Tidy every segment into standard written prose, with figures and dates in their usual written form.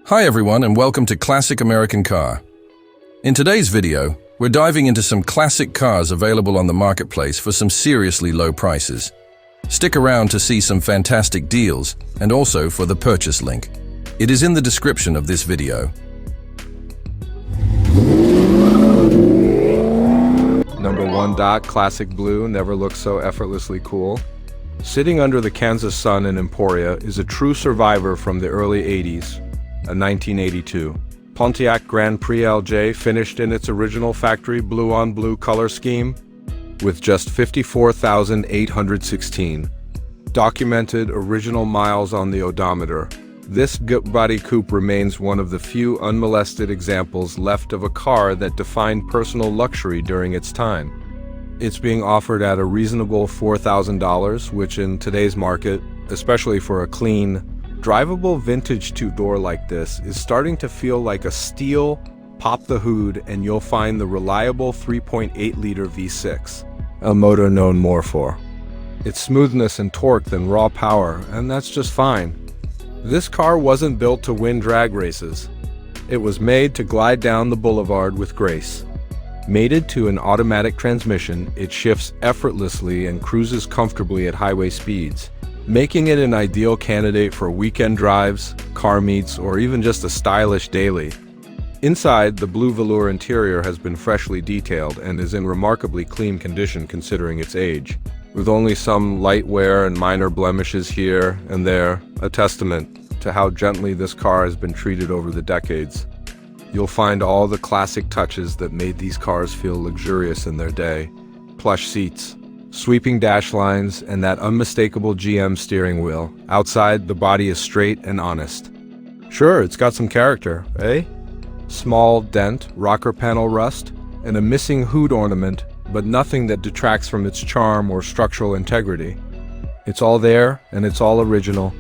Hi everyone and welcome to Classic American Car. In today's video, we're diving into some classic cars available on the marketplace for some seriously low prices. Stick around to see some fantastic deals and also for the purchase link. It is in the description of this video. Number 1. Classic blue never looks so effortlessly cool. Sitting under the Kansas sun in Emporia is a true survivor from the early 80s, a 1982 Pontiac Grand Prix LJ finished in its original factory blue-on-blue color scheme with just 54,816 documented original miles on the odometer. This gut-body coupe remains one of the few unmolested examples left of a car that defined personal luxury during its time. It's being offered at a reasonable $4,000, which in today's market, especially for a clean, drivable vintage two-door like this, is starting to feel like a steal. Pop the hood and you'll find the reliable 3.8-liter V6, a motor known more for its smoothness and torque than raw power, and that's just fine. This car wasn't built to win drag races. It was made to glide down the boulevard with grace. Mated to an automatic transmission, it shifts effortlessly and cruises comfortably at highway speeds, making it an ideal candidate for weekend drives, car meets, or even just a stylish daily. Inside, the blue velour interior has been freshly detailed and is in remarkably clean condition considering its age, with only some light wear and minor blemishes here and there, a testament to how gently this car has been treated over the decades. You'll find all the classic touches that made these cars feel luxurious in their day: plush seats, sweeping dash lines, and that unmistakable GM steering wheel. Outside, the body is straight and honest. Sure, it's got some character, eh? Small dent, rocker panel rust, and a missing hood ornament, but nothing that detracts from its charm or structural integrity. It's all there, and it's all original.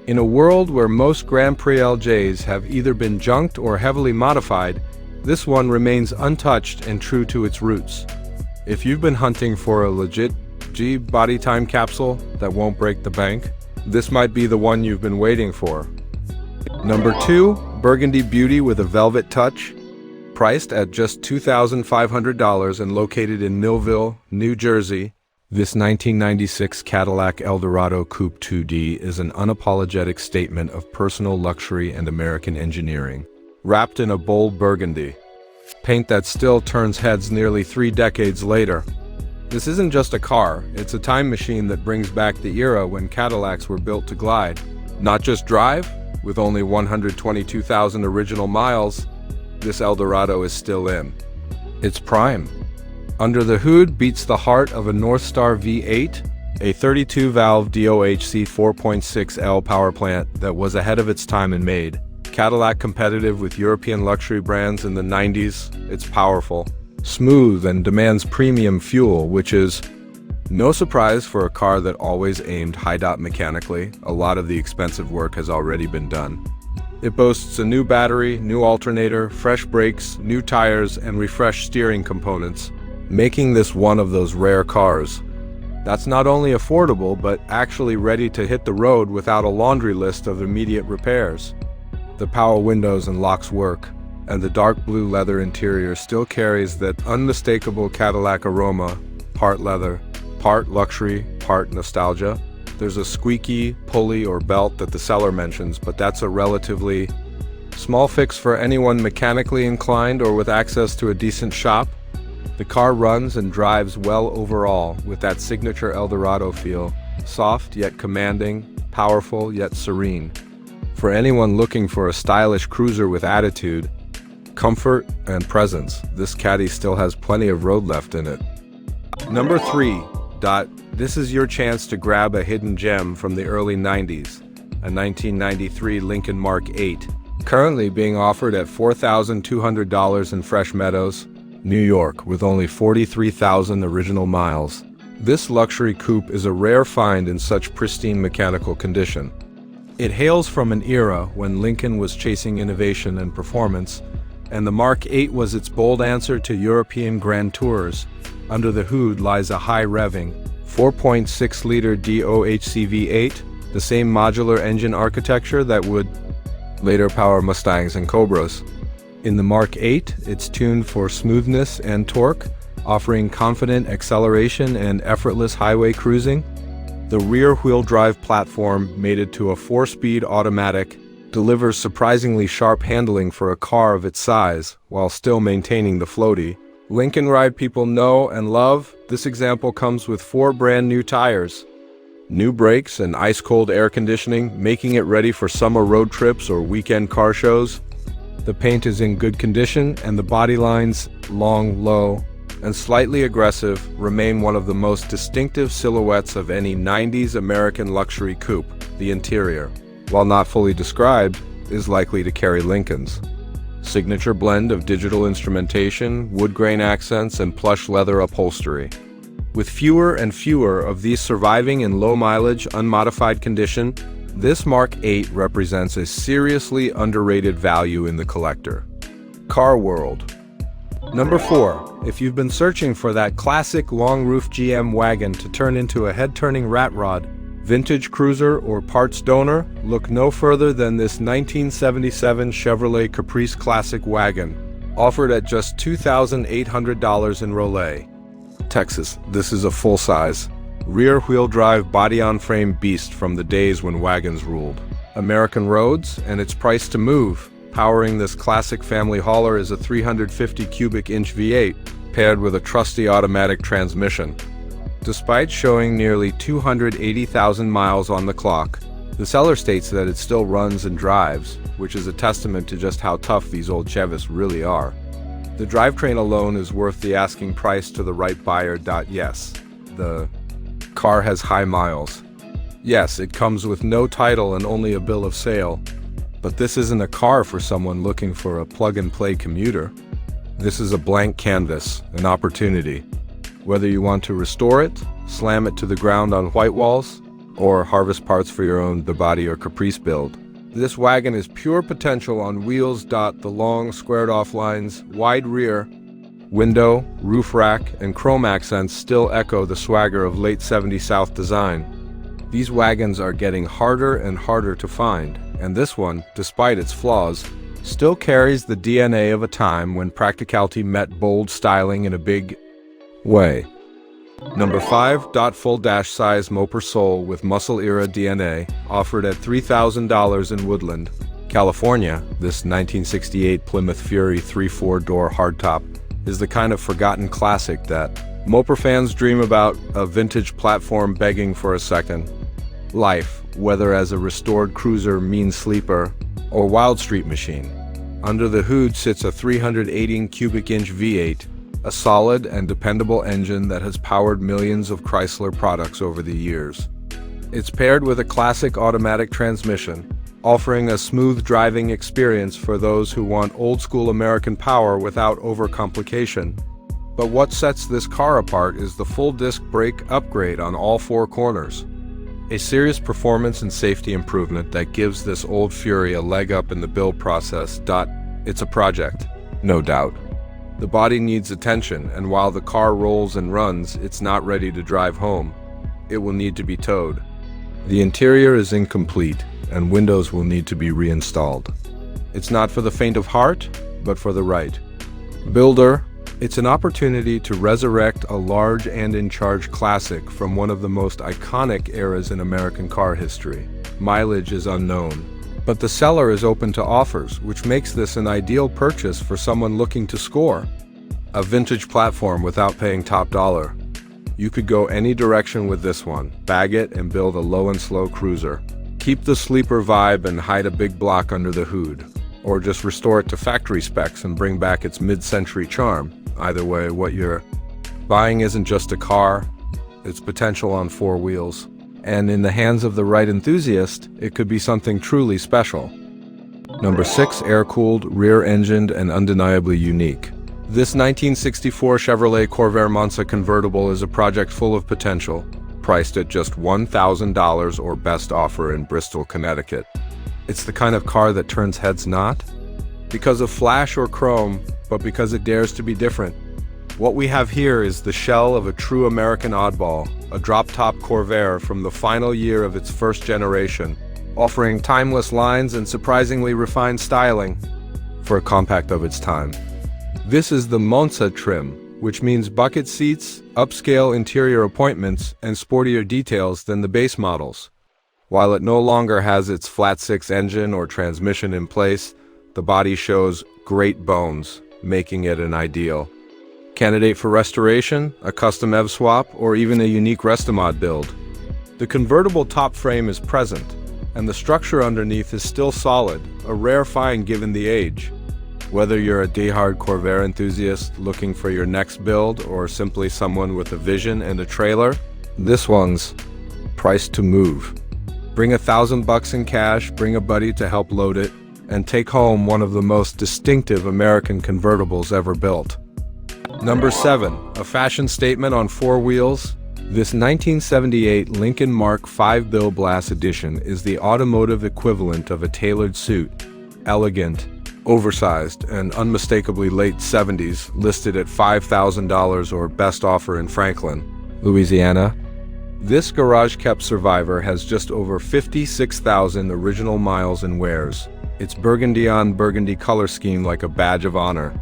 In a world where most Grand Prix LJs have either been junked or heavily modified, this one remains untouched and true to its roots. If you've been hunting for a legit body time capsule that won't break the bank, this might be the one you've been waiting for. Number 2, Burgundy Beauty with a velvet touch. Priced at just $2,500 and located in Millville, New Jersey, this 1996 Cadillac El Dorado Coupe 2D is an unapologetic statement of personal luxury and American engineering. Wrapped in a bold burgundy, paint that still turns heads nearly 3 decades later. This isn't just a car, it's a time machine that brings back the era when Cadillacs were built to glide, not just drive. With only 122,000 original miles, this El Dorado is still in its prime. Under the hood beats the heart of a North Star V8, a 32-valve DOHC 4.6L power plant that was ahead of its time and made Cadillac competitive with European luxury brands in the 90s. It's powerful, smooth, and demands premium fuel, which is no surprise for a car that always aimed high-dot mechanically. A lot of the expensive work has already been done. It boasts a new battery, new alternator, fresh brakes, new tires, and refreshed steering components, making this one of those rare cars that's not only affordable but actually ready to hit the road without a laundry list of immediate repairs. The power windows and locks work, and the dark blue leather interior still carries that unmistakable Cadillac aroma, part leather, part luxury, part nostalgia. There's a squeaky pulley or belt that the seller mentions, but that's a relatively small fix for anyone mechanically inclined or with access to a decent shop. The car runs and drives well overall with that signature El Dorado feel, soft yet commanding, powerful yet serene. For anyone looking for a stylish cruiser with attitude, comfort, and presence, this Caddy still has plenty of road left in it. Number 3. This is your chance to grab a hidden gem from the early 90s, a 1993 Lincoln Mark 8, currently being offered at $4,200 in Fresh Meadows, New York, with only 43,000 original miles. This luxury coupe is a rare find in such pristine mechanical condition. It hails from an era when Lincoln was chasing innovation and performance, and the Mark 8 was its bold answer to European Grand Tours. Under the hood lies a high-revving 4.6-liter DOHC V8, the same modular engine architecture that would later power Mustangs and Cobras. In the Mark VIII, it's tuned for smoothness and torque, offering confident acceleration and effortless highway cruising. The rear-wheel drive platform, mated to a 4-speed automatic, delivers surprisingly sharp handling for a car of its size, while still maintaining the floaty. Lincoln Ride people know and love. This example comes with 4 brand new tires, new brakes, and ice-cold air conditioning, making it ready for summer road trips or weekend car shows. The paint is in good condition, and the body lines, long, low, and slightly aggressive, remain one of the most distinctive silhouettes of any 90s American luxury coupe. The interior, while not fully described, is likely to carry Lincoln's signature blend of digital instrumentation, wood grain accents, and plush leather upholstery. With fewer and fewer of these surviving in low-mileage, unmodified condition, this Mark VIII represents a seriously underrated value in the collector. Car world. Number 4. If you've been searching for that classic long-roof GM wagon to turn into a head-turning rat rod, vintage cruiser, or parts donor, look no further than this 1977 Chevrolet Caprice Classic wagon, offered at just $2,800 in Raleigh, Texas. This is a full-size, rear-wheel drive body-on-frame beast from the days when wagons ruled American roads, and it's priced to move. Powering this classic family hauler is a 350 cubic inch V8, paired with a trusty automatic transmission. Despite showing nearly 280,000 miles on the clock, the seller states that it still runs and drives, which is a testament to just how tough these old Chevys really are. The drivetrain alone is worth the asking price to the right buyer. Yes, the car has high miles. Yes, it comes with no title and only a bill of sale. But this isn't a car for someone looking for a plug-and-play commuter. This is a blank canvas, an opportunity. Whether you want to restore it, slam it to the ground on white walls, or harvest parts for your own Bugatti or Caprice build, this wagon is pure potential on wheels. The long, squared-off lines, wide rear, window, roof rack, and chrome accents still echo the swagger of late 70s South design. These wagons are getting harder and harder to find, and this one, despite its flaws, still carries the DNA of a time when practicality met bold styling in a big way. Number 5. Full dash size Mopar Soul with muscle era DNA, offered at $3,000 in Woodland, California. This 1968 Plymouth Fury 3/4 door hardtop is the kind of forgotten classic that Mopar fans dream about, a vintage platform begging for a second life, whether as a restored cruiser, mean sleeper, or wild street machine. Under the hood sits a 318 cubic inch V8, a solid and dependable engine that has powered millions of Chrysler products over the years. It's paired with a classic automatic transmission, offering a smooth driving experience for those who want old-school American power without overcomplication. But what sets this car apart is the full disc brake upgrade on all 4 corners. A serious performance and safety improvement that gives this old Fury a leg up in the build process. It's a project, no doubt. The body needs attention, and while the car rolls and runs, it's not ready to drive home. It will need to be towed. The interior is incomplete, and windows will need to be reinstalled. It's not for the faint of heart, but for the right builder. It's an opportunity to resurrect a large and in-charge classic from one of the most iconic eras in American car history. Mileage is unknown, but the seller is open to offers, which makes this an ideal purchase for someone looking to score. A vintage platform without paying top dollar. You could go any direction with this one, bag it and build a low and slow cruiser. Keep the sleeper vibe and hide a big block under the hood, or just restore it to factory specs and bring back its mid-century charm. Either way, what you're buying isn't just a car, it's potential on 4 wheels. And in the hands of the right enthusiast, it could be something truly special. Number 6. Air-cooled, rear-engined, and undeniably unique. This 1964 Chevrolet Corvair Monza convertible is a project full of potential, priced at just $1,000 or best offer in Bristol, Connecticut. It's the kind of car that turns heads not because of flash or chrome, but because it dares to be different. What we have here is the shell of a true American oddball, a drop-top corvair from the final year of its first generation, offering timeless lines and surprisingly refined styling for a compact of its time. This is the Monza trim, which means bucket seats, upscale interior appointments, and sportier details than the base models. While it no longer has its flat-six engine or transmission in place, the body shows great bones, making it an ideal candidate for restoration, a custom EV swap, or even a unique Restomod build. The convertible top frame is present, and the structure underneath is still solid, a rare find given the age. Whether you're a diehard corvair enthusiast looking for your next build or simply someone with a vision and a trailer, this one's priced to move. Bring $1,000 in cash, bring a buddy to help load it, and take home one of the most distinctive American convertibles ever built. Number 7, a fashion statement on four wheels. This 1978 Lincoln Mark V Bill Blass edition is the automotive equivalent of a tailored suit, elegant, oversized, and unmistakably late 70s, listed at $5,000 or best offer in Franklin, Louisiana. This garage-kept survivor has just over 56,000 original miles and wears its burgundy on burgundy color scheme like a badge of honor.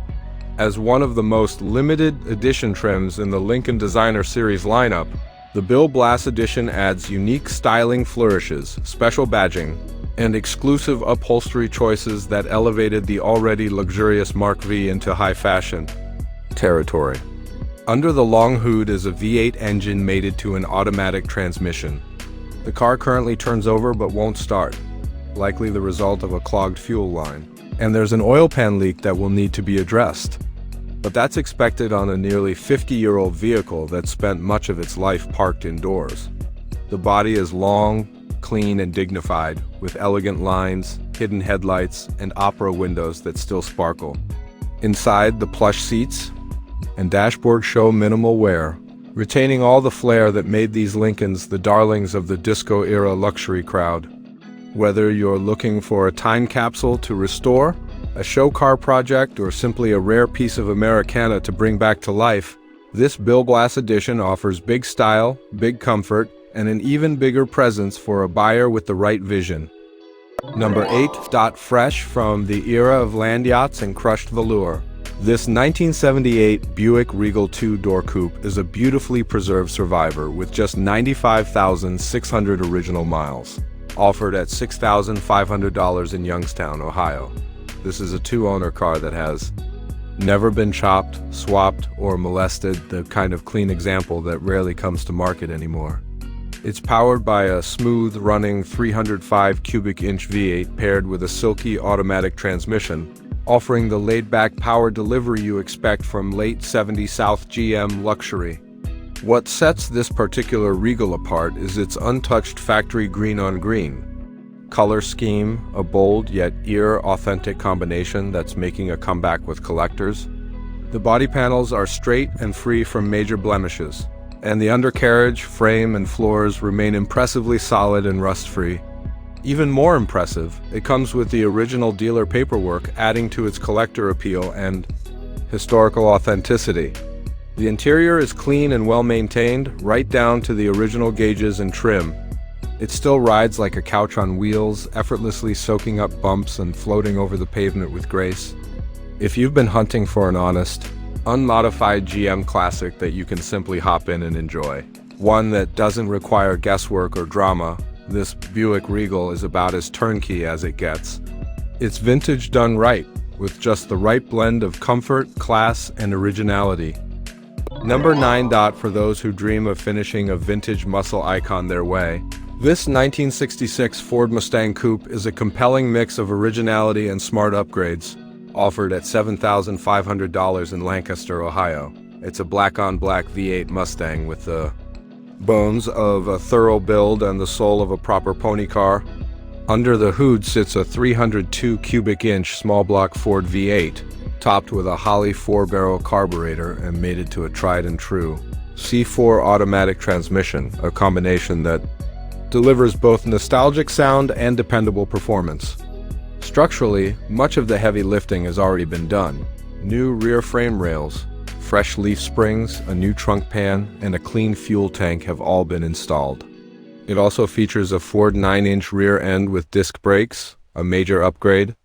As one of the most limited edition trims in the Lincoln Designer Series lineup, the Bill Blass edition adds unique styling flourishes, special badging, and exclusive upholstery choices that elevated the already luxurious Mark V into high fashion territory. Under the long hood is a V8 engine mated to an automatic transmission. The car currently turns over but won't start, likely the result of a clogged fuel line. And there's an oil pan leak that will need to be addressed. But that's expected on a nearly 50-year-old vehicle that spent much of its life parked indoors. The body is long, clean, and dignified, with elegant lines, hidden headlights, and opera windows that still sparkle. Inside, the plush seats and dashboard show minimal wear, retaining all the flair that made these Lincolns the darlings of the disco-era luxury crowd. Whether you're looking for a time capsule to restore, a show car project, or simply a rare piece of Americana to bring back to life, this Bill Blass edition offers big style, big comfort, and an even bigger presence for a buyer with the right vision. Number 8. Fresh from the era of land yachts and crushed velour. This 1978 Buick Regal two-door coupe is a beautifully preserved survivor with just 95,600 original miles, offered at $6,500 in Youngstown, Ohio. This is a two-owner car that has never been chopped, swapped, or molested, the kind of clean example that rarely comes to market anymore. It's powered by a smooth-running 305 cubic inch V8 paired with a silky automatic transmission, offering the laid-back power delivery you expect from late 70s South GM luxury. What sets this particular Regal apart is its untouched factory green-on-green color scheme, a bold yet ear-authentic combination that's making a comeback with collectors. The body panels are straight and free from major blemishes, and the undercarriage, frame, and floors remain impressively solid and rust-free. Even more impressive, it comes with the original dealer paperwork, adding to its collector appeal and historical authenticity. The interior is clean and well-maintained, right down to the original gauges and trim. It still rides like a couch on wheels, effortlessly soaking up bumps and floating over the pavement with grace. If you've been hunting for an honest, unmodified GM classic that you can simply hop in and enjoy, one that doesn't require guesswork or drama, this Buick Regal is about as turnkey as it gets. It's vintage done right, with just the right blend of comfort, class, and originality. Number 9. For those who dream of finishing a vintage muscle icon their way, this 1966 Ford Mustang Coupe is a compelling mix of originality and smart upgrades, offered at $7,500 in Lancaster, Ohio. It's a black-on-black V8 Mustang with the bones of a thorough build and the soul of a proper pony car. Under the hood sits a 302 cubic inch small block Ford V8, topped with a Holley 4-barrel carburetor and mated to a tried and true C4 automatic transmission, a combination that delivers both nostalgic sound and dependable performance. Structurally, much of the heavy lifting has already been done. New rear frame rails, fresh leaf springs, a new trunk pan, and a clean fuel tank have all been installed. It also features a Ford 9-inch rear end with disc brakes, a major upgrade.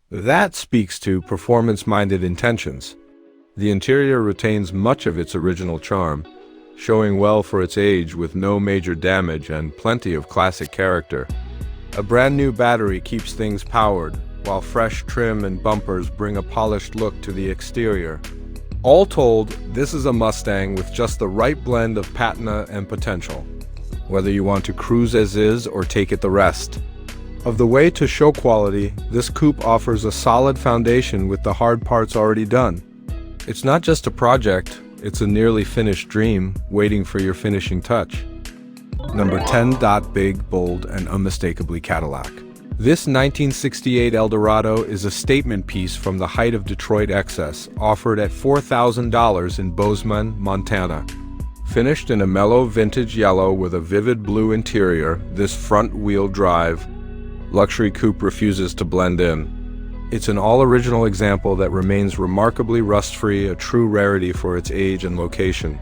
That speaks to performance-minded intentions. The interior retains much of its original charm, showing well for its age with no major damage and plenty of classic character. A brand new battery keeps things powered, while fresh trim and bumpers bring a polished look to the exterior. All told, this is a Mustang with just the right blend of patina and potential, whether you want to cruise as is or take it the rest. Of the way to show quality, this coupe offers a solid foundation with the hard parts already done. It's not just a project, it's a nearly finished dream waiting for your finishing touch. Number 10. Big, bold, and unmistakably Cadillac. This 1968 El Dorado is a statement piece from the height of Detroit excess, offered at $4,000 in Bozeman, Montana. Finished in a mellow vintage yellow with a vivid blue interior, this front-wheel drive luxury coupe refuses to blend in. It's an all-original example that remains remarkably rust-free, a true rarity for its age and location.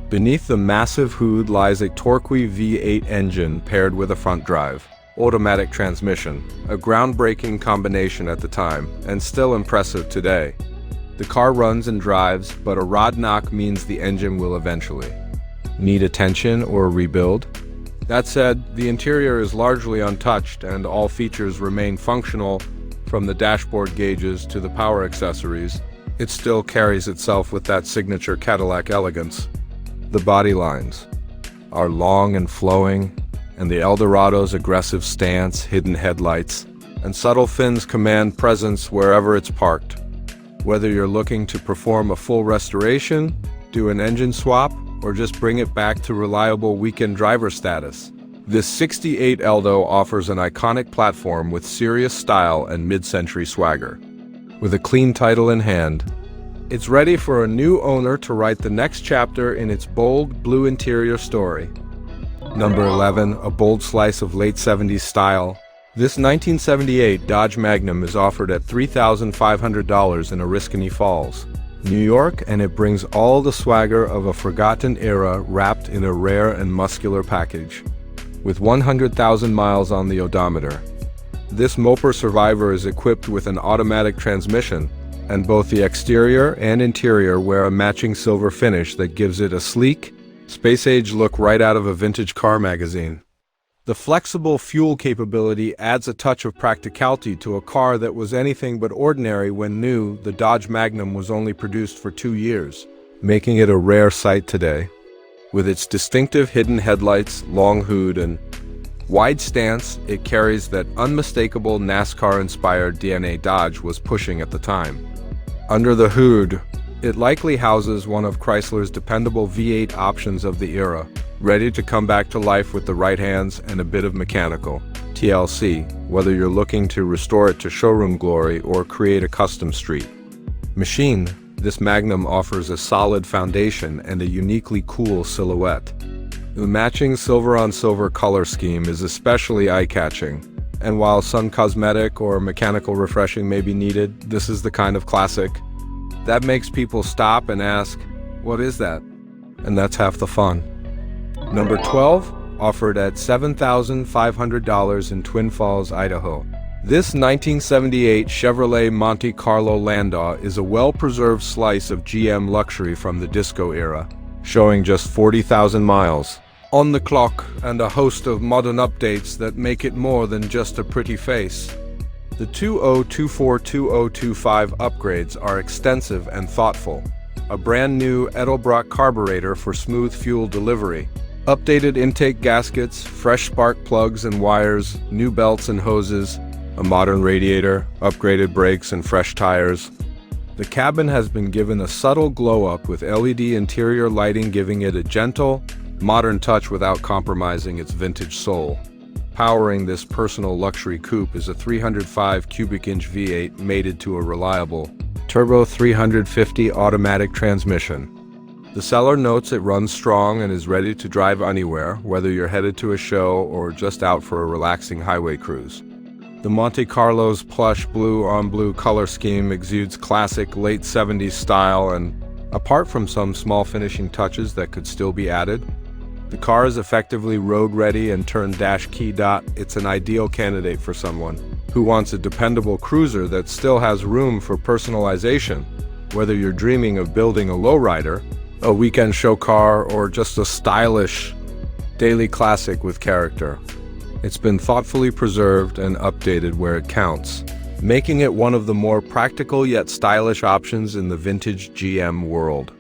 Beneath the massive hood lies a torquey V8 engine paired with a front drive. Automatic transmission, a groundbreaking combination at the time, and still impressive today. The car runs and drives, but a rod knock means the engine will eventually need attention or rebuild. That said, the interior is largely untouched and all features remain functional, from the dashboard gauges to the power accessories. It still carries itself with that signature Cadillac elegance. The body lines are long and flowing, and the El Dorado's aggressive stance, hidden headlights, and subtle fins command presence wherever it's parked. Whether you're looking to perform a full restoration, do an engine swap, or just bring it back to reliable weekend driver status, this 68 Eldo offers an iconic platform with serious style and mid-century swagger. With a clean title in hand, it's ready for a new owner to write the next chapter in its bold blue interior story. Number 11. A bold slice of late 70s style. This 1978 Dodge Magnum is offered at $3,500 in Oriskany Falls, New York, and it brings all the swagger of a forgotten era wrapped in a rare and muscular package. With 100,000 miles on the odometer, this Mopar survivor is equipped with an automatic transmission, and both the exterior and interior wear a matching silver finish that gives it a sleek, space-age look right out of a vintage car magazine. The flexible fuel capability adds a touch of practicality to a car that was anything but ordinary when new. The Dodge Magnum was only produced for 2 years, making it a rare sight today. With its distinctive hidden headlights, long hood, and wide stance, it carries that unmistakable NASCAR-inspired DNA Dodge was pushing at the time. Under the hood, it likely houses one of Chrysler's dependable V8 options of the era, ready to come back to life with the right hands and a bit of mechanical TLC, whether you're looking to restore it to showroom glory or create a custom street machine. This Magnum offers a solid foundation and a uniquely cool silhouette. The matching silver-on-silver color scheme is especially eye-catching, and while some cosmetic or mechanical refreshing may be needed, this is the kind of classic that makes people stop and ask, "What is that?" And that's half the fun. Number 12, offered at $7,500 in Twin Falls, Idaho. This 1978 Chevrolet Monte Carlo Landau is a well-preserved slice of GM luxury from the disco era, showing just 40,000 miles on the clock and a host of modern updates that make it more than just a pretty face. The 2024-2025 upgrades are extensive and thoughtful. A brand new Edelbrock carburetor for smooth fuel delivery, updated intake gaskets, fresh spark plugs and wires, new belts and hoses, a modern radiator, upgraded brakes and fresh tires. The cabin has been given a subtle glow-up with LED interior lighting, giving it a gentle, modern touch without compromising its vintage soul. Powering this personal luxury coupe is a 305 cubic inch V8 mated to a reliable turbo 350 automatic transmission. The seller notes it runs strong and is ready to drive anywhere, whether you're headed to a show or just out for a relaxing highway cruise. The Monte Carlo's plush blue-on-blue color scheme exudes classic late 70s style, and apart from some small finishing touches that could still be added, The car is effectively road-ready and turn-key. It's an ideal candidate for someone who wants a dependable cruiser that still has room for personalization. Whether you're dreaming of building a lowrider, a weekend show car, or just a stylish daily classic with character, it's been thoughtfully preserved and updated where it counts, making it one of the more practical yet stylish options in the vintage GM world.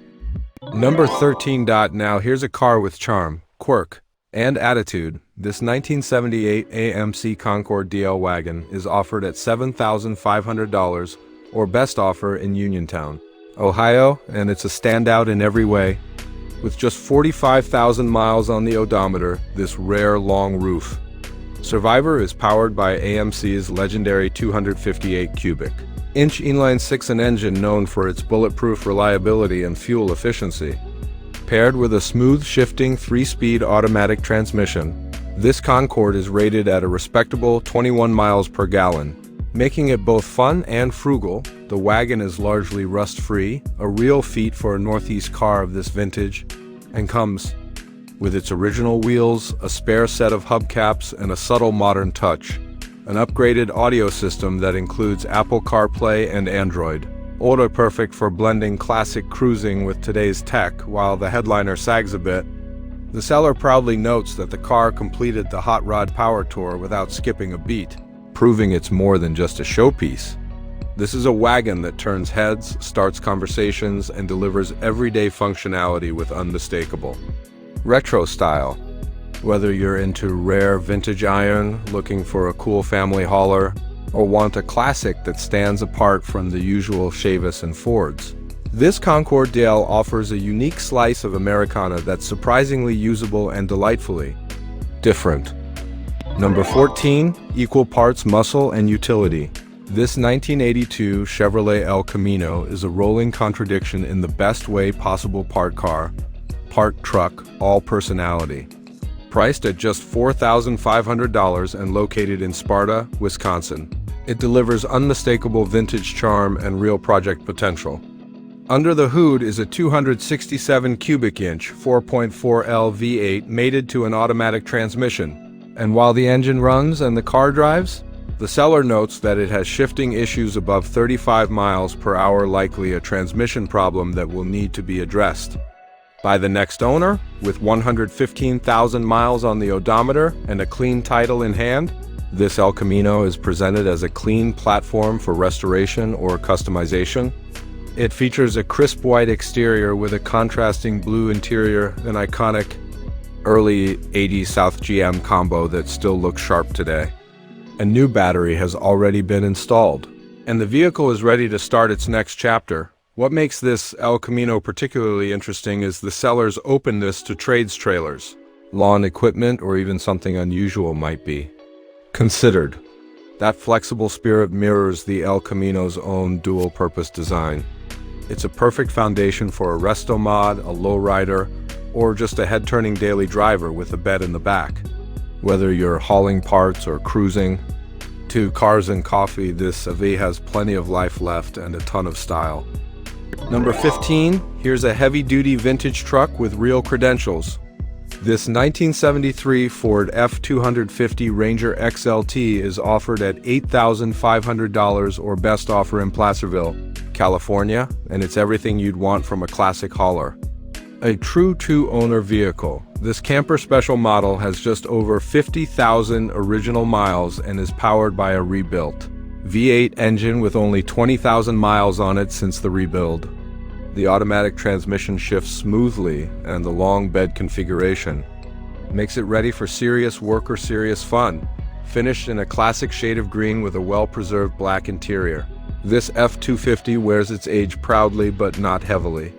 Number 13. Now here's a car with charm, quirk, and attitude. This 1978 AMC Concord DL wagon is offered at $7,500 or best offer in Uniontown, Ohio, and it's a standout in every way. With just 45,000 miles on the odometer, this rare long roof Survivor is powered by AMC's legendary 258 cubic inch inline-six engine known for its bulletproof reliability and fuel efficiency. Paired with a smooth shifting 3-speed automatic transmission, this Concorde is rated at a respectable 21 miles per gallon, making it both fun and frugal. The wagon is largely rust-free, a real feat for a Northeast car of this vintage, and comes with its original wheels, a spare set of hubcaps, and a subtle modern touch. An upgraded audio system that includes Apple CarPlay and Android Auto, perfect for blending classic cruising with today's tech. While the headliner sags a bit, the seller proudly notes that the car completed the Hot Rod Power Tour without skipping a beat, proving it's more than just a showpiece. This is a wagon that turns heads, starts conversations, and delivers everyday functionality with unmistakable retro style. Whether you're into rare vintage iron, looking for a cool family hauler, or want a classic that stands apart from the usual Chavis and Fords, this Concord DL offers a unique slice of Americana that's surprisingly usable and delightfully different. Number 14, equal parts muscle and utility. This 1982 Chevrolet El Camino is a rolling contradiction in the best way possible: part car, part truck, all personality. Priced at just $4,500 and located in Sparta, Wisconsin, it delivers unmistakable vintage charm and real project potential. Under the hood is a 267 cubic inch 4.4L V8 mated to an automatic transmission, and while the engine runs and the car drives, the seller notes that it has shifting issues above 35 miles per hour, likely a transmission problem that will need to be addressed by the next owner. With 115,000 miles on the odometer and a clean title in hand, this El Camino is presented as a clean platform for restoration or customization. It features a crisp white exterior with a contrasting blue interior, an iconic early 80s South GM combo that still looks sharp today. A new battery has already been installed, and the vehicle is ready to start its next chapter. What makes this El Camino particularly interesting is the seller's openness to trades trailers, lawn equipment, or even something unusual might be considered. That flexible spirit mirrors the El Camino's own dual-purpose design. It's a perfect foundation for a resto mod, a lowrider, or just a head-turning daily driver with a bed in the back. Whether you're hauling parts or cruising to cars and coffee, this AV has plenty of life left and a ton of style. Number 15, here's a heavy-duty vintage truck with real credentials. This 1973 Ford F-250 Ranger XLT is offered at $8,500 or best offer in Placerville, California, and it's everything you'd want from a classic hauler. A true two-owner vehicle, this camper special model has just over 50,000 original miles and is powered by a rebuilt V8 engine with only 20,000 miles on it since the rebuild. The automatic transmission shifts smoothly, and the long bed configuration makes it ready for serious work or serious fun. Finished in a classic shade of green with a well-preserved black interior, this F-250 wears its age proudly but not heavily.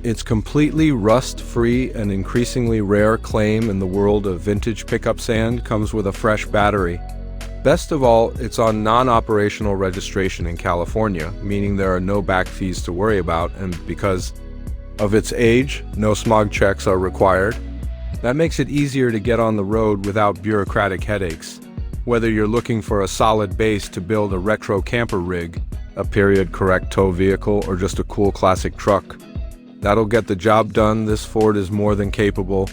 Its completely rust-free and increasingly rare claim in the world of vintage pickup sand comes with a fresh battery. Best of all, it's on non-operational registration in California, meaning there are no back fees to worry about, and because of its age, no smog checks are required. That makes it easier to get on the road without bureaucratic headaches. Whether you're looking for a solid base to build a retro camper rig, a period-correct tow vehicle, or just a cool classic truck, that'll get the job done. This Ford is more than capable.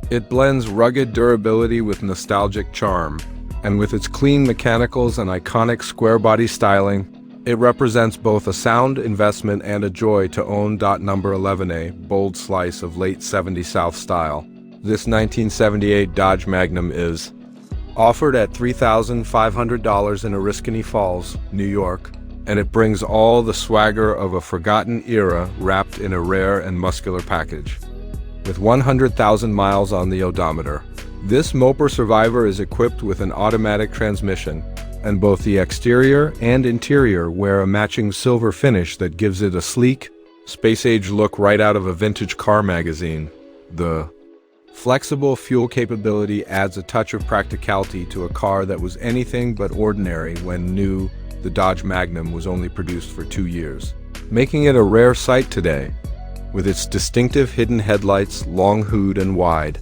It blends rugged durability with nostalgic charm, and with its clean mechanicals and iconic square body styling, it represents both a sound investment and a joy to own. Number 11A, bold slice of late 70s South style. This 1978 Dodge Magnum is offered at $3,500 in Oriskany Falls, New York, and it brings all the swagger of a forgotten era wrapped in a rare and muscular package. With 100,000 miles on the odometer, this Mopar Survivor is equipped with an automatic transmission, and both the exterior and interior wear a matching silver finish that gives it a sleek, space-age look right out of a vintage car magazine. The flexible fuel capability adds a touch of practicality to a car that was anything but ordinary when new. The Dodge Magnum was only produced for 2 years, making it a rare sight today. With its distinctive hidden headlights, long hood and wide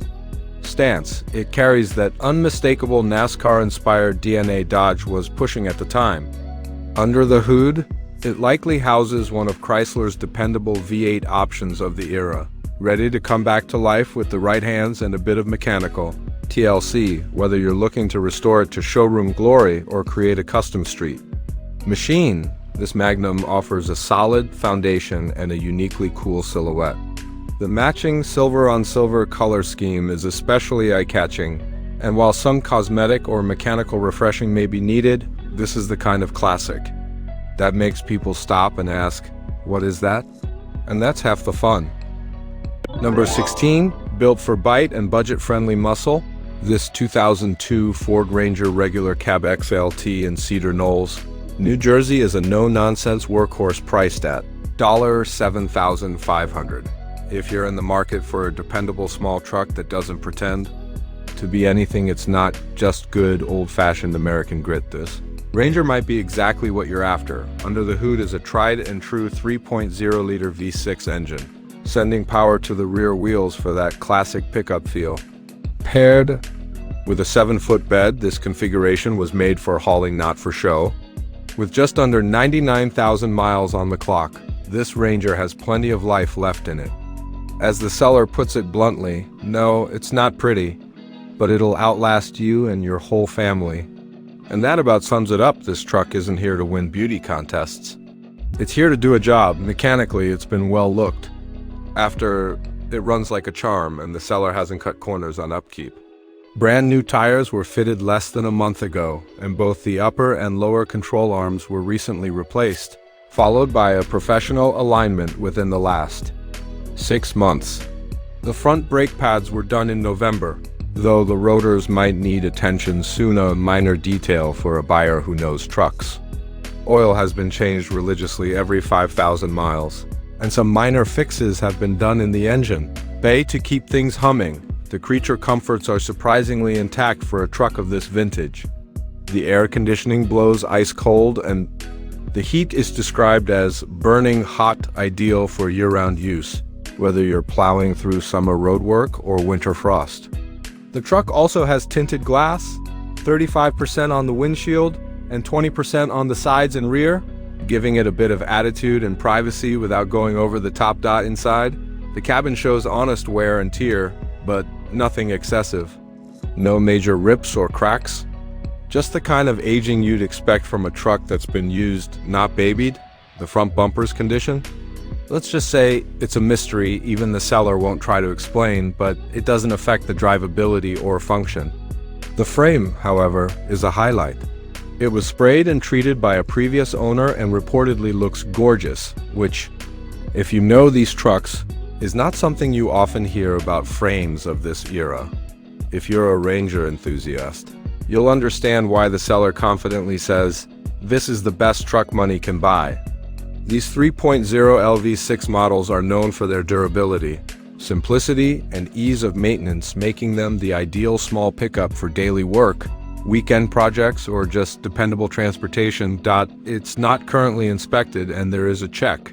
stance, it carries that unmistakable NASCAR-inspired DNA Dodge was pushing at the time. Under the hood, it likely houses one of Chrysler's dependable V8 options of the era, ready to come back to life with the right hands and a bit of mechanical TLC, whether you're looking to restore it to showroom glory or create a custom street machine. This Magnum offers a solid foundation and a uniquely cool silhouette. The matching silver-on-silver color scheme is especially eye-catching, and while some cosmetic or mechanical refreshing may be needed, this is the kind of classic that makes people stop and ask, "What is that?" And that's half the fun. Number 16, built for bite and budget-friendly muscle, this 2002 Ford Ranger regular Cab XLT in Cedar Knolls, New Jersey is a no-nonsense workhorse priced at $7,500. If you're in the market for a dependable small truck that doesn't pretend to be anything it's not, just good old-fashioned American grit, this Ranger might be exactly what you're after. Under the hood is a tried-and-true 3.0-liter V6 engine, sending power to the rear wheels for that classic pickup feel. Paired with a 7-foot bed, this configuration was made for hauling, not for show. With just under 99,000 miles on the clock, this Ranger has plenty of life left in it. As the seller puts it bluntly, no, it's not pretty, but it'll outlast you and your whole family. And that about sums it up. This truck isn't here to win beauty contests. It's here to do a job. Mechanically, it's been well looked after. It runs like a charm, and the seller hasn't cut corners on upkeep. Brand new tires were fitted less than a month ago, and both the upper and lower control arms were recently replaced, followed by a professional alignment within the last 6 months. The front brake pads were done in November, though the rotors might need attention soon, a minor detail for a buyer who knows trucks. Oil has been changed religiously every 5,000 miles, and some minor fixes have been done in the engine bay to keep things humming. The creature comforts are surprisingly intact for a truck of this vintage. The air conditioning blows ice cold, and the heat is described as burning hot, ideal for year-round use, whether you're plowing through summer roadwork or winter frost. The truck also has tinted glass, 35% on the windshield and 20% on the sides and rear, giving it a bit of attitude and privacy without going over the top. Inside, the cabin shows honest wear and tear, but nothing excessive. No major rips or cracks, just the kind of aging you'd expect from a truck that's been used, not babied. The front bumper's condition? Let's just say it's a mystery even the seller won't try to explain, but it doesn't affect the drivability or function. The frame, however, is a highlight. It was sprayed and treated by a previous owner and reportedly looks gorgeous, which, if you know these trucks, is not something you often hear about frames of this era. If you're a Ranger enthusiast, you'll understand why the seller confidently says, "This is the best truck money can buy." These 3.0 LV6 models are known for their durability, simplicity, and ease of maintenance, making them the ideal small pickup for daily work, weekend projects, or just dependable transportation. It's not currently inspected, and there is a check.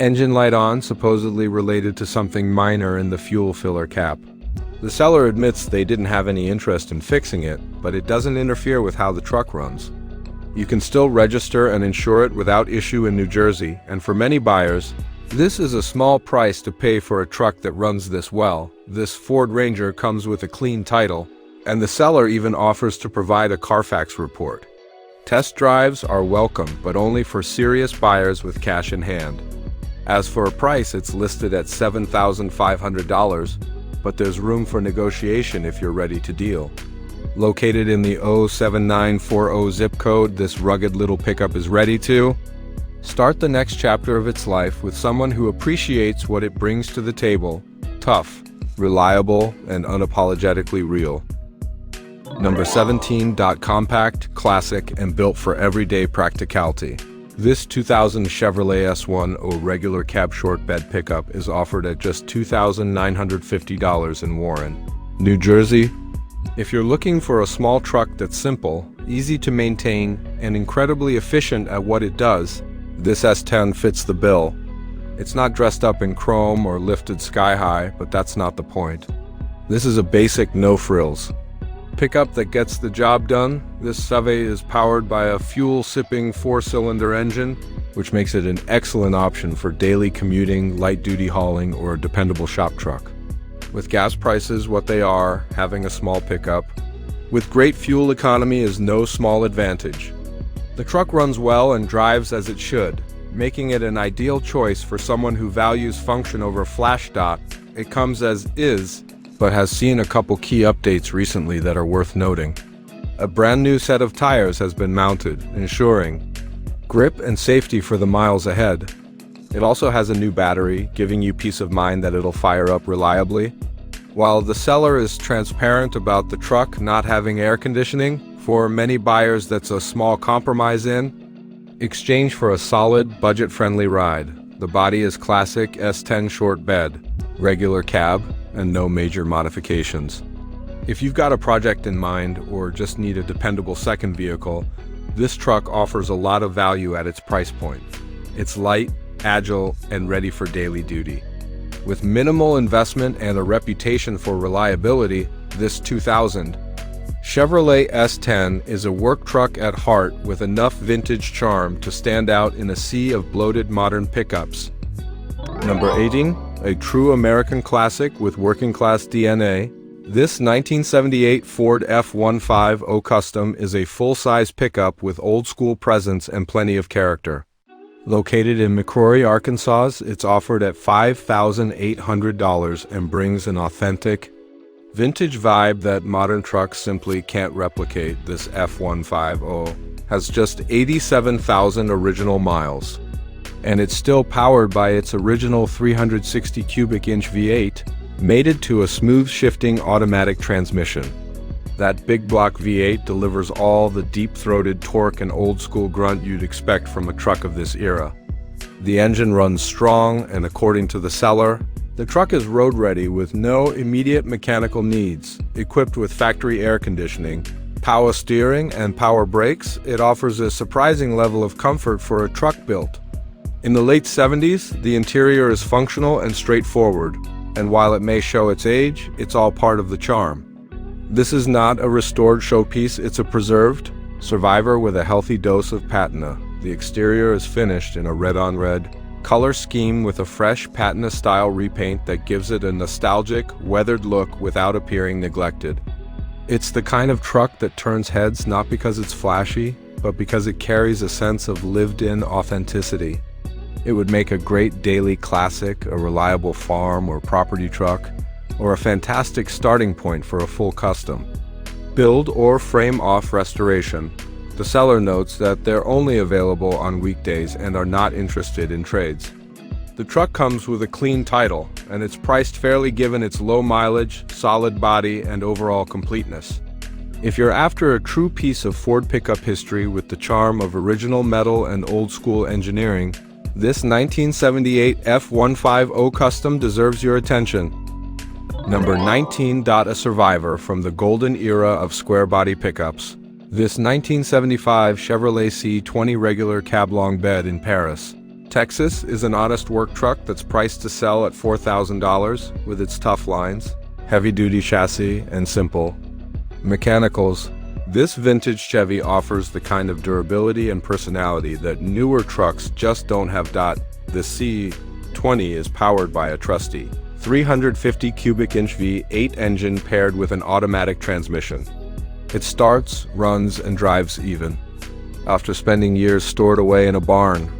Engine light on, supposedly related to something minor in the fuel filler cap. The seller admits they didn't have any interest in fixing it, but it doesn't interfere with how the truck runs. You can still register and insure it without issue in New Jersey, and for many buyers, This is a small price to pay for a truck that runs this well. This Ford Ranger comes with a clean title, and the seller even offers to provide a Carfax report. Test drives are welcome, but only for serious buyers with cash in hand. As for a price, it's listed at $7,500, but there's room for negotiation if you're ready to deal. Located in the 07940 zip code, this rugged little pickup is ready to start the next chapter of its life with someone who appreciates what it brings to the table: tough, reliable, and unapologetically real. Number 17. Compact, classic, and built for everyday practicality. This 2000 Chevrolet S1 regular cab short bed pickup is offered at just $2,950 in Warren, New Jersey. If you're looking for a small truck that's simple, easy to maintain, and incredibly efficient at what it does, this S10 fits the bill. It's not dressed up in chrome or lifted sky high, but that's not the point. This is a basic no-frills pickup that gets the job done. This Save is powered by a fuel-sipping 4-cylinder engine, which makes it an excellent option for daily commuting, light-duty hauling, or a dependable shop truck. With gas prices what they are, having a small pickup with great fuel economy is no small advantage. The truck runs well and drives as it should, making it an ideal choice for someone who values function over flash dot. It comes as is, but has seen a couple key updates recently that are worth noting. A brand new set of tires has been mounted, ensuring grip and safety for the miles ahead. It also has a new battery, giving you peace of mind that it'll fire up reliably. While the seller is transparent about the truck not having air conditioning, for many buyers that's a small compromise in exchange for a solid, budget-friendly ride. The body is classic S10 short bed, regular cab, and no major modifications. If you've got a project in mind or just need a dependable second vehicle, this truck offers a lot of value at its price point. It's light, agile, and ready for daily duty. With minimal investment and a reputation for reliability, this 2000 Chevrolet S10 is a work truck at heart with enough vintage charm to stand out in a sea of bloated modern pickups. Number 18. A true American classic with working-class DNA. This 1978 Ford F-150 Custom is a full-size pickup with old-school presence and plenty of character. Located in McCrory, Arkansas, it's offered at $5,800 and brings an authentic, vintage vibe that modern trucks simply can't replicate. This F-150 has just 87,000 original miles, and it's still powered by its original 360 cubic inch V8, mated to a smooth shifting automatic transmission. That big block V8 delivers all the deep-throated torque and old-school grunt you'd expect from a truck of this era. The engine runs strong, and according to the seller, the truck is road-ready with no immediate mechanical needs. Equipped with factory air conditioning, power steering, and power brakes, it offers a surprising level of comfort for a truck built in the late 70s. The interior is functional and straightforward, and while it may show its age, it's all part of the charm. This is not a restored showpiece, it's a preserved survivor with a healthy dose of patina. The exterior is finished in a red-on-red color scheme with a fresh patina-style repaint that gives it a nostalgic, weathered look without appearing neglected. It's the kind of truck that turns heads not because it's flashy, but because it carries a sense of lived-in authenticity. It would make a great daily classic, a reliable farm or property truck, or a fantastic starting point for a full custom build or frame-off restoration. The seller notes that they're only available on weekdays and are not interested in trades. The truck comes with a clean title, and it's priced fairly given its low mileage, solid body, and overall completeness. If you're after a true piece of Ford pickup history with the charm of original metal and old-school engineering, this 1978 F-150 Custom deserves your attention. Number 19. A survivor from the golden era of square-body pickups. This 1975 Chevrolet C20 regular cab-long bed in Paris, Texas is an honest work truck that's priced to sell at $4,000 with its tough lines, heavy-duty chassis, and simple mechanicals. This vintage Chevy offers the kind of durability and personality that newer trucks just don't have. The C20 C20 is powered by a trusty 350 cubic inch V8 engine paired with an automatic transmission. It starts, runs, and drives even, after spending years stored away in a barn.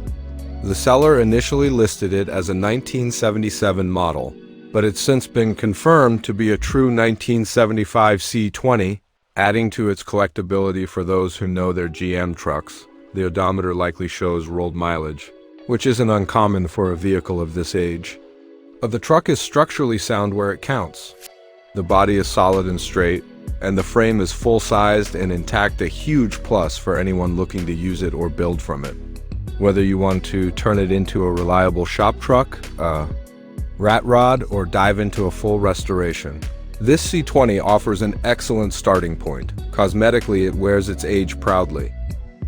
The seller initially listed it as a 1977 model, but it's since been confirmed to be a true 1975 C20, adding to its collectability for those who know their GM trucks. The odometer likely shows rolled mileage, which isn't uncommon for a vehicle of this age. But the truck is structurally sound where it counts. The body is solid and straight, and the frame is full-sized and intact, a huge plus for anyone looking to use it or build from it. Whether you want to turn it into a reliable shop truck, a rat rod, or dive into a full restoration, this C20 offers an excellent starting point. Cosmetically, it wears its age proudly.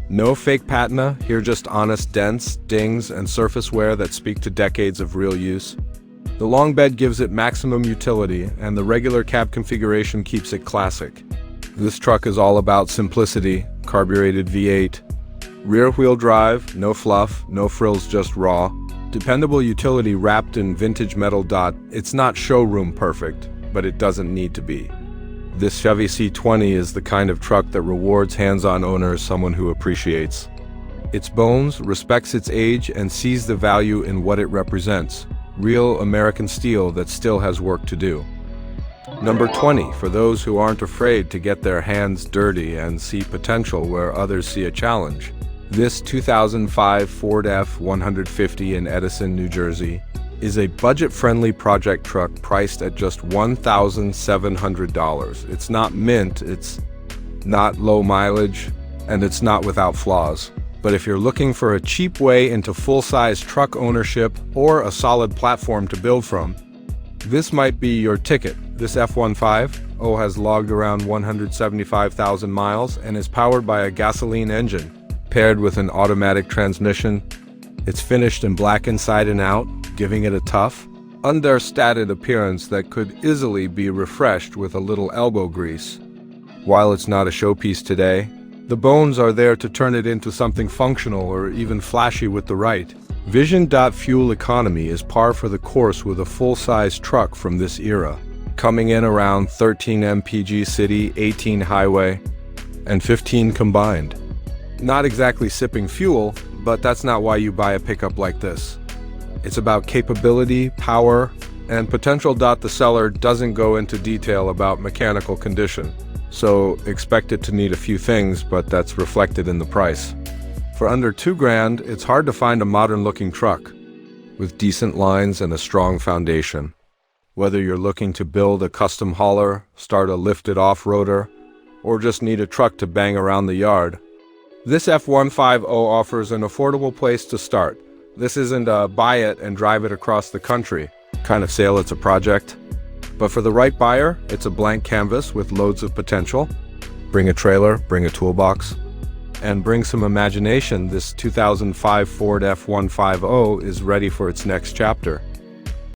No fake patina, here just honest dents, dings, and surface wear that speak to decades of real use. The long bed gives it maximum utility, and the regular cab configuration keeps it classic. This truck is all about simplicity, carbureted V8, rear-wheel drive, no fluff, no frills, just raw. Dependable utility wrapped in vintage metal dot. It's not showroom perfect, but it doesn't need to be. This Chevy C20 is the kind of truck that rewards hands-on owners, someone who appreciates its bones, respects its age, and sees the value in what it represents. Real American steel that still has work to do. Number 20, for those who aren't afraid to get their hands dirty and see potential where others see a challenge. This 2005 Ford F-150 in Edison, New Jersey, is a budget-friendly project truck priced at just $1,700. It's not mint, it's not low mileage, and it's not without flaws. But if you're looking for a cheap way into full-size truck ownership or a solid platform to build from, this might be your ticket. This F-150 has logged around 175,000 miles and is powered by a gasoline engine, paired with an automatic transmission. It's finished in black inside and out, giving it a tough, understated appearance that could easily be refreshed with a little elbow grease. While it's not a showpiece today, the bones are there to turn it into something functional or even flashy with the right vision. Fuel economy is par for the course with a full-size truck from this era, coming in around 13 mpg city, 18 highway, and 15 combined. Not exactly sipping fuel, but that's not why you buy a pickup like this. It's about capability, power, and potential. The seller doesn't go into detail about mechanical condition, so expect it to need a few things, but that's reflected in the price. For under $2,000, it's hard to find a modern-looking truck with decent lines and a strong foundation. Whether you're looking to build a custom hauler, start a lifted off-roader, or just need a truck to bang around the yard, this F-150 offers an affordable place to start. This isn't a buy it and drive it across the country kind of sale, it's a project. But for the right buyer, it's a blank canvas with loads of potential. Bring a trailer, bring a toolbox, and bring some imagination. This 2005 Ford F-150 is ready for its next chapter.